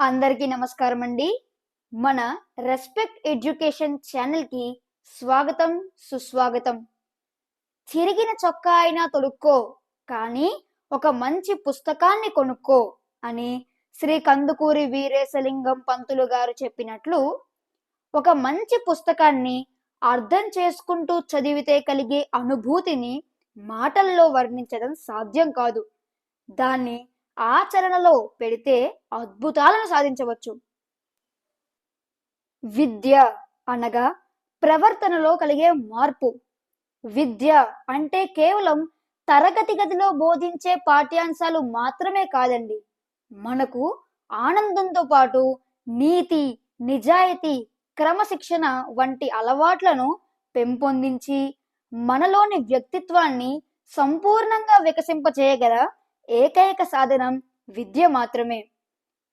అందరికీ నమస్కారం అండి. మన రెస్పెక్ట్ ఎడ్యుకేషన్ ఛానల్కి స్వాగతం, సుస్వాగతం. చిరిగిన చొక్కా అయినా తొడుక్కో, కానీ ఒక మంచి పుస్తకాన్ని కొనుక్కో అని శ్రీ కందుకూరి వీరేశలింగం పంతులు గారు చెప్పినట్లు, ఒక మంచి పుస్తకాన్ని అర్థం చేసుకుంటూ చదివితే కలిగే అనుభూతిని మాటల్లో వర్ణించడం సాధ్యం కాదు. దాన్ని ఆచరణలో పెడితే అద్భుతాలను సాధించవచ్చు. విద్య అనగా ప్రవర్తనలో కలిగే మార్పు. విద్య అంటే కేవలం తరగతి గదిలో బోధించే పాఠ్యాంశాలు మాత్రమే కాదండి. మనకు ఆనందంతో పాటు నీతి, నిజాయితీ, క్రమశిక్షణ వంటి అలవాట్లను పెంపొందించి మనలోని వ్యక్తిత్వాన్ని సంపూర్ణంగా వికసింపచేయగల ఏకైక సాధనం విద్య మాత్రమే.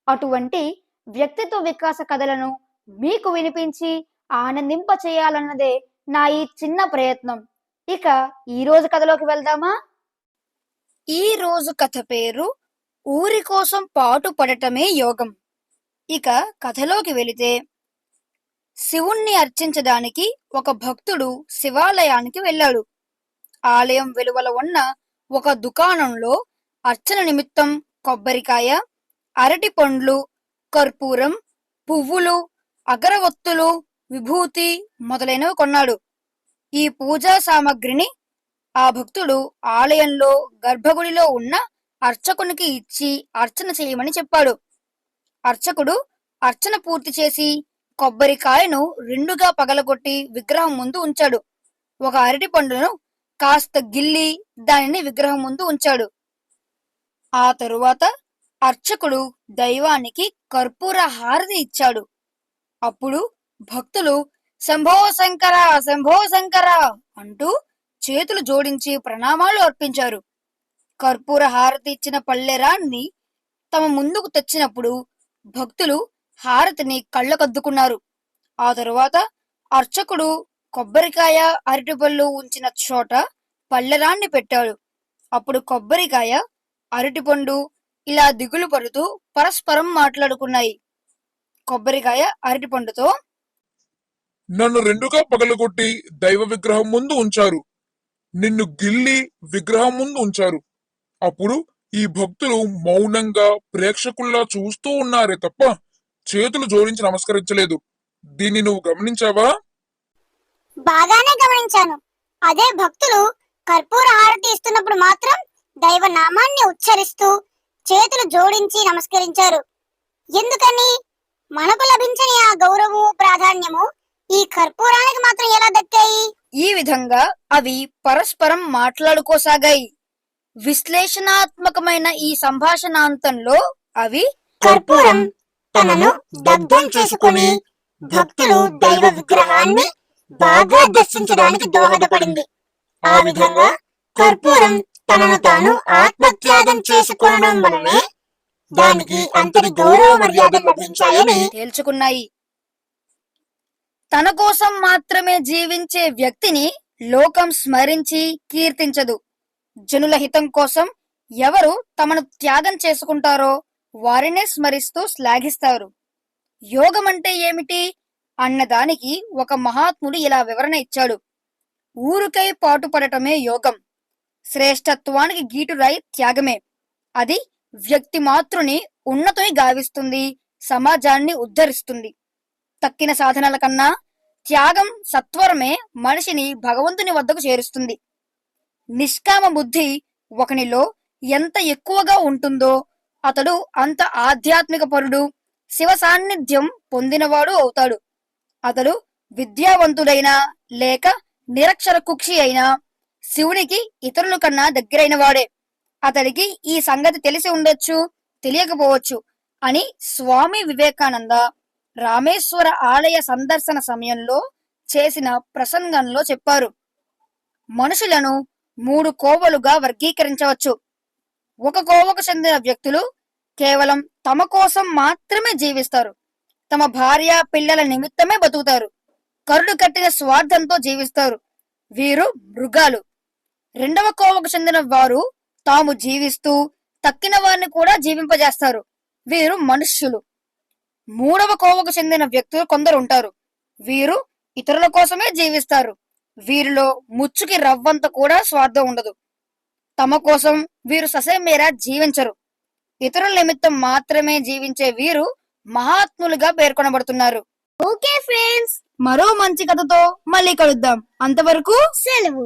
అటువంటి వ్యక్తిత్వ వికాస కథలను మీకు వినిపించి ఆనందింప చేయాలన్నదే నా ఈ చిన్న ప్రయత్నం. ఇక ఈ రోజు కథలోకి వెళ్దామా? ఈ రోజు కథ పేరు ఊరి కోసం పాటు పడటమే యోగం. ఇక కథలోకి వెళితే, శివుణ్ణి అర్చించడానికి ఒక భక్తుడు శివాలయానికి వెళ్ళాడు. ఆలయం వెలువల ఉన్న ఒక దుకాణంలో అర్చన నిమిత్తం కొబ్బరికాయ, అరటి పండ్లు, కర్పూరం, పువ్వులు, అగరవత్తులు, విభూతి మొదలైనవి కొన్నాడు. ఈ పూజా సామగ్రిని ఆ భక్తుడు ఆలయంలో గర్భగుడిలో ఉన్న అర్చకునికి ఇచ్చి అర్చన చేయమని చెప్పాడు. అర్చకుడు అర్చన పూర్తి చేసి కొబ్బరికాయను రెండుగా పగలగొట్టి విగ్రహం ముందు ఉంచాడు. ఒక అరటి పండును కాస్త గిల్లి దానిని విగ్రహం ముందు ఉంచాడు. ఆ తరువాత అర్చకుడు దైవానికి కర్పూర హారతి ఇచ్చాడు. అప్పుడు భక్తులు శంభో శంకర, శంభో శంకర అంటూ చేతులు జోడించి ప్రణామాలు అర్పించారు. కర్పూర హారతి ఇచ్చిన పళ్ళెరాన్ని తమ ముందుకు తెచ్చినప్పుడు భక్తులు హారతిని కళ్ళకద్దుకున్నారు. ఆ తరువాత అర్చకుడు కొబ్బరికాయ, అరటిపళ్ళు ఉంచిన చోట పళ్ళెరాన్ని పెట్టాడు. అప్పుడు కొబ్బరికాయ, అరటిపండు ఇలా దిగులు పడుతూ పరస్పరం మాట్లాడుకున్నాయి. కొబ్బరికాయ అరటిపండుతో, నన్ను రెండుగా పగలగొట్టి దైవ విగ్రహం ముందు ఉంచారు, నిన్ను గిల్లి విగ్రహం ముందు ఉంచారు. అప్పుడు ఈ భక్తులు మౌనంగా ప్రేక్షకుల్లా చూస్తూ ఉన్నారే తప్ప చేతులు జోడించి నమస్కరించలేదు. దీన్ని నువ్వు గమనించావా? బాగానే గమనించాను. అదే భక్తులు కర్పూర హారతి ఇస్తున్నప్పుడు మాత్రం దైవ నామాన్ని ఉచ్చరిస్తూ చేతులు జోడించి నమస్కరించారు. ఎందుకని? మనకు లభించని ఆ గౌరవము, ప్రాధాన్యము ఈ కర్పూరానికి మాత్రం ఎలా దక్కాయి? ఈ విధంగా అవి పరస్పరం మాట్లాడుకోసాగాయి. విశ్లేషణాత్మకమైన ఈ సంభాషణాంతంలో అవి కర్పూరం తనను దగ్ధం చేసుకుని భక్తులు దైవ విగ్రహాన్ని బాగా దర్శించడానికి దోహదపడింది. ఆ విధంగా కర్పూరం తనను తాను ఆత్మత్యాగం చేసుకోవడం వలనే దానికి అంతటి గౌరవ మర్యాదలు లభించాయని తేల్చుకున్నాయి. తన కోసం మాత్రమే జీవించే వ్యక్తిని లోకం స్మరించి కీర్తించదు. జనుల హితం కోసం ఎవరు తమను త్యాగం చేసుకుంటారో వారినే స్మరిస్తూ శ్లాఘిస్తారు. యోగం అంటే ఏమిటి అన్నదానికి ఒక మహాత్ముడు ఇలా వివరణ ఇచ్చాడు. ఊరికై పాటుపడటమే యోగం. శ్రేష్టత్వానికి గీటురాయి త్యాగమే. అది వ్యక్తి మాతృని ఉన్నతుని గావిస్తుంది, సమాజాన్ని ఉద్ధరిస్తుంది. తక్కిన సాధనల కన్నా త్యాగం సత్వరమే మనిషిని భగవంతుని వద్దకు చేరుస్తుంది. నిష్కామ బుద్ధి ఒకనిలో ఎంత ఎక్కువగా ఉంటుందో అతడు అంత ఆధ్యాత్మిక పరుడు, శివ సాన్నిధ్యం పొందినవాడు అవుతాడు. అతడు విద్యావంతుడైనా లేక నిరక్షర కుక్షి అయినా శివునికి ఇతరుల కన్నా దగ్గరైన వాడే. అతడికి ఈ సంగతి తెలిసి ఉండొచ్చు, తెలియకపోవచ్చు అని స్వామి వివేకానంద రామేశ్వర ఆలయ సందర్శన సమయంలో చేసిన ప్రసంగంలో చెప్పారు. మనుషులను 3 కోవలుగా వర్గీకరించవచ్చు. ఒక కోవకు చెందిన వ్యక్తులు కేవలం తమ కోసం మాత్రమే జీవిస్తారు. తమ భార్య, పిల్లల నిమిత్తమే బతుకుతారు. కరుడు కట్టిన స్వార్థంతో జీవిస్తారు. వీరు మృగాలు. రెండవ కోవకు చెందిన వారు తాము జీవిస్తూ తక్కిన వారిని కూడా జీవింపజేస్తారు. వీరు మనుష్యులు. మూడవ కోవకు చెందిన వ్యక్తులు కొందరు ఉంటారు. వీరు ఇతరుల కోసమే జీవిస్తారు. వీరిలో ముచ్చుకి రవ్వంత కూడా స్వార్థం ఉండదు. తమ కోసం వీరు ససేమేరా జీవించరు. ఇతరుల నిమిత్తం మాత్రమే జీవించే వీరు మహాత్ములుగా పేర్కొనబడుతున్నారు. ఓకే ఫ్రెండ్స్, మరో మంచి కథతో మళ్ళీ కలుద్దాం. అంతవరకు సెలవు.